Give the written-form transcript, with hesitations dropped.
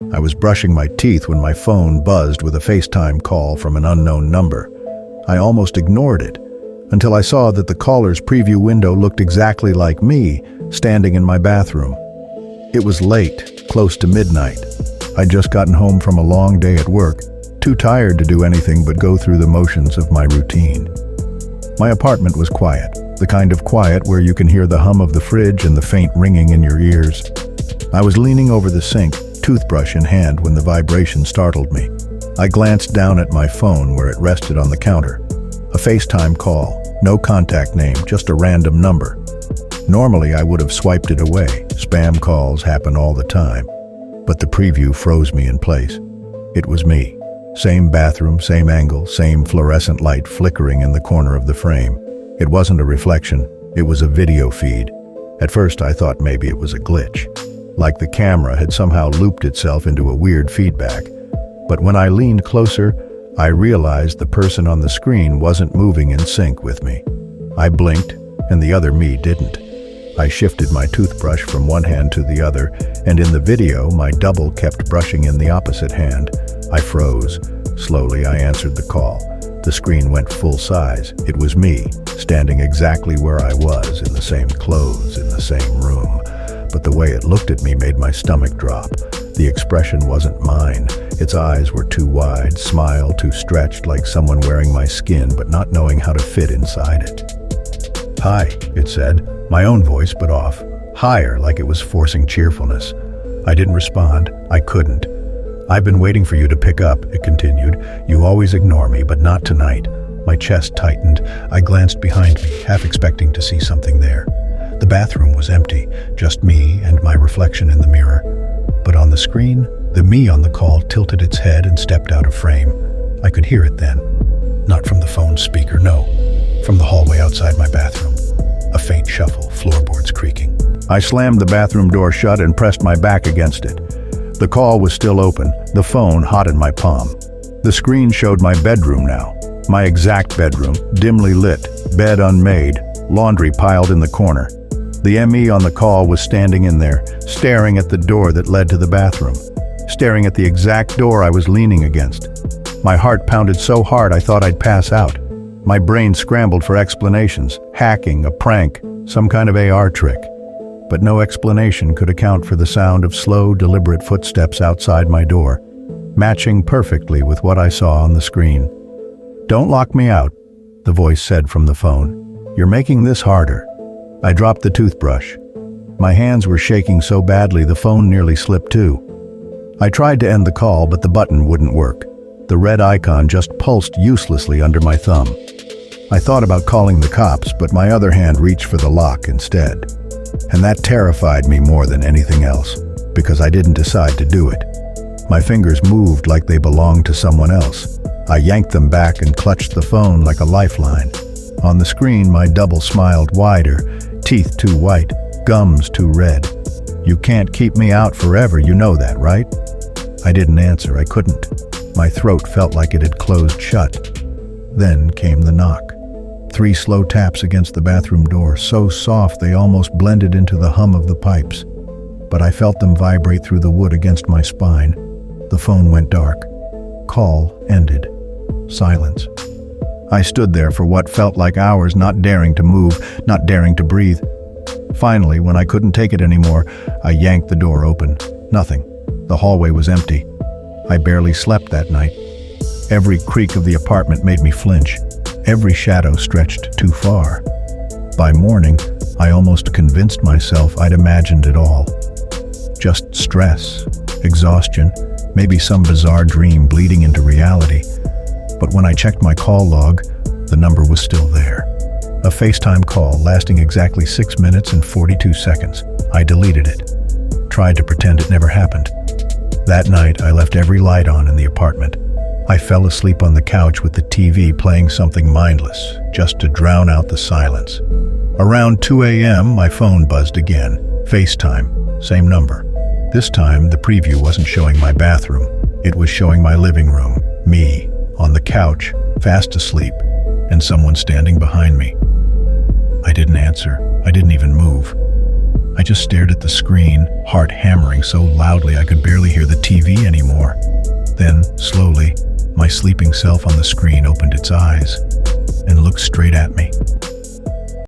I was brushing my teeth when my phone buzzed with a FaceTime call from an unknown number. I almost ignored it, until I saw that the caller's preview window looked exactly like me, standing in my bathroom. It was late, close to midnight. I'd just gotten home from a long day at work, too tired to do anything but go through the motions of my routine. My apartment was quiet, the kind of quiet where you can hear the hum of the fridge and the faint ringing in your ears. I was leaning over the sink, toothbrush in hand, when the vibration startled me. I glanced down at my phone where it rested on the counter. A FaceTime call, no contact name, just a random number. Normally I would have swiped it away. Spam calls happen all the time. But the preview froze me in place. It was me. Same bathroom, same angle, same fluorescent light flickering in the corner of the frame. It wasn't a reflection, it was a video feed. At first I thought maybe it was a glitch, like the camera had somehow looped itself into a weird feedback. But when I leaned closer, I realized the person on the screen wasn't moving in sync with me. I blinked, and the other me didn't. I shifted my toothbrush from one hand to the other, and in the video, my double kept brushing in the opposite hand. I froze. Slowly, I answered the call. The screen went full size. It was me, standing exactly where I was, in the same clothes, in the same room. But the way it looked at me made my stomach drop. The expression wasn't mine. Its eyes were too wide, smile too stretched, like someone wearing my skin but not knowing how to fit inside it. "Hi," it said, my own voice but off, higher, like it was forcing cheerfulness. I didn't respond. I couldn't. "I've been waiting for you to pick up," it continued. "You always ignore me, but not tonight." My chest tightened. I glanced behind me, half expecting to see something there. The bathroom was empty, just me and my reflection in the mirror. But on the screen, the me on the call tilted its head and stepped out of frame. I could hear it then. Not from the phone's speaker, no. From the hallway outside my bathroom. A faint shuffle, floorboards creaking. I slammed the bathroom door shut and pressed my back against it. The call was still open, the phone hot in my palm. The screen showed my bedroom now. My exact bedroom, dimly lit, bed unmade, laundry piled in the corner. The ME on the call was standing in there, staring at the door that led to the bathroom, staring at the exact door I was leaning against. My heart pounded so hard I thought I'd pass out. My brain scrambled for explanations, hacking, a prank, some kind of AR trick. But no explanation could account for the sound of slow, deliberate footsteps outside my door, matching perfectly with what I saw on the screen. "Don't lock me out," the voice said from the phone. "You're making this harder." I dropped the toothbrush. My hands were shaking so badly the phone nearly slipped too. I tried to end the call, but the button wouldn't work. The red icon just pulsed uselessly under my thumb. I thought about calling the cops, but my other hand reached for the lock instead. And that terrified me more than anything else, because I didn't decide to do it. My fingers moved like they belonged to someone else. I yanked them back and clutched the phone like a lifeline. On the screen, my double smiled wider, teeth too white, gums too red. "You can't keep me out forever, you know that, right?" I didn't answer. I couldn't. My throat felt like it had closed shut. Then came the knock. 3 slow taps against the bathroom door, so soft they almost blended into the hum of the pipes. But I felt them vibrate through the wood against my spine. The phone went dark. Call ended. Silence. I stood there for what felt like hours, not daring to move, not daring to breathe. Finally, when I couldn't take it anymore, I yanked the door open. Nothing. The hallway was empty. I barely slept that night. Every creak of the apartment made me flinch. Every shadow stretched too far. By morning, I almost convinced myself I'd imagined it all. Just stress, exhaustion, maybe some bizarre dream bleeding into reality. But when I checked my call log, the number was still there. A FaceTime call lasting exactly 6 minutes and 42 seconds. I deleted it. Tried to pretend it never happened. That night, I left every light on in the apartment. I fell asleep on the couch with the TV playing something mindless, just to drown out the silence. Around 2 a.m., my phone buzzed again. FaceTime, same number. This time, the preview wasn't showing my bathroom. It was showing my living room, me, on the couch, fast asleep, and someone standing behind me. I didn't answer. I didn't even move. I just stared at the screen, heart hammering so loudly I could barely hear the TV anymore. Then, slowly, my sleeping self on the screen opened its eyes and looked straight at me.